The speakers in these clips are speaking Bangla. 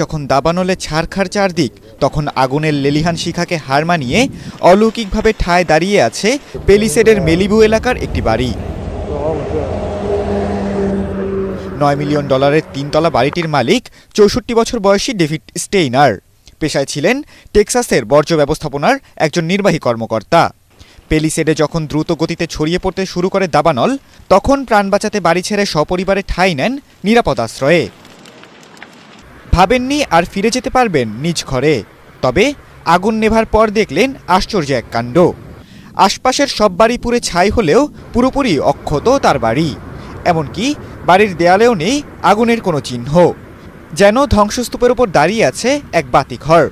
যখন দাবানলে ছারখার চারদিক, তখন আগুনের লেলিহান শিখাকে হার মানিয়ে অলৌকিকভাবে ঠায় দাঁড়িয়ে আছে পেলিসেডের মেলিবু এলাকার একটি বাড়ি। $9 মিলিয়ন তিনতলা বাড়িটির মালিক 64 বছর বয়সী ডেভিড স্টেইনার। পেশায় ছিলেন টেক্সাসের বর্জ্য ব্যবস্থাপনার একজন নির্বাহী কর্মকর্তা। পেলিসেডে যখন দ্রুত গতিতে ছড়িয়ে পড়তে শুরু করে দাবানল, তখন প্রাণ বাঁচাতে বাড়ি ছেড়ে সপরিবারে ঠাঁই নেন নিরাপদ আশ্রয়ে। ভাবেননি আর ফিরে যেতে পারবেন নিজ ঘরে, তবে আগুন নেভার পর দেখলেন আশ্চর্য এক কাণ্ড। আশপাশের সব বাড়ি পুড়ে ছাই হলেও পুরোপুরি অক্ষত তার বাড়ি। এমনকি বাড়ির দেয়ালেও নেই আগুনের কোনো চিহ্ন, যেন ধ্বংসস্তূপের ওপর দাঁড়িয়ে আছে এক বাতিঘর।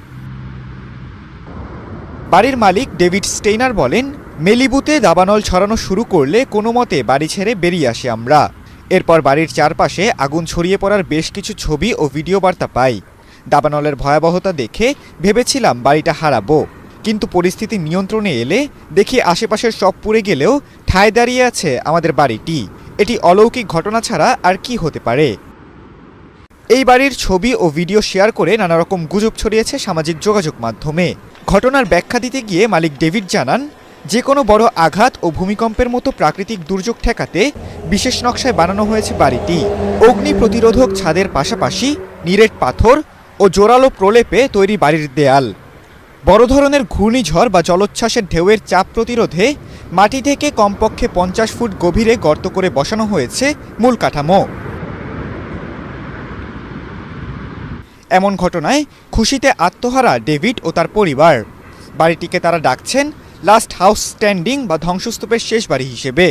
বাড়ির মালিক ডেভিড স্টেইনার বলেন, মেলিবুতে দাবানল ছড়ানো শুরু করলে কোনো মতে বাড়ি ছেড়ে বেরিয়ে আসি আমরা। এরপর বাড়ির চারপাশে আগুন ছড়িয়ে পড়ার বেশ কিছু ছবি ও ভিডিও বার্তা পাই। দাবানলের ভয়াবহতা দেখে ভেবেছিলাম বাড়িটা হারাবো, কিন্তু পরিস্থিতি নিয়ন্ত্রণে এলে দেখি আশেপাশের সব পুড়ে গেলেও ঠায় দাঁড়িয়ে আছে আমাদের বাড়িটি। এটি অলৌকিক ঘটনা ছাড়া আর কি হতে পারে। এই বাড়ির ছবি ও ভিডিও শেয়ার করে নানা রকম গুজব ছড়িয়েছে সামাজিক যোগাযোগ মাধ্যমে। ঘটনার ব্যাখ্যা দিতে গিয়ে মালিক ডেভিড জানান, যে কোনো বড় আঘাত ও ভূমিকম্পের মতো প্রাকৃতিক দুর্যোগ ঠেকাতে বিশেষ নকশায় বানানো হয়েছে বাড়িটি। অগ্নি প্রতিরোধক ছাদের পাশাপাশি নিরেট পাথর ও জোরালো প্রলেপে তৈরি বাড়ির দেয়াল। বড় ধরনের ঘূর্ণিঝড় বা জলোচ্ছ্বাসের ঢেউয়ের চাপ প্রতিরোধে মাটি থেকে কমপক্ষে 50 ফুট গভীরে গর্ত করে বসানো হয়েছে মূল কাঠামো। এমন ঘটনায় খুশিতে আত্মহারা ডেভিড ও তার পরিবার। বাড়িটিকে তারা ডাকছেন লাস্ট হাউস স্ট্যান্ডিং বা ধ্বংসস্তূপের শেষ বাড়ি হিসেবে।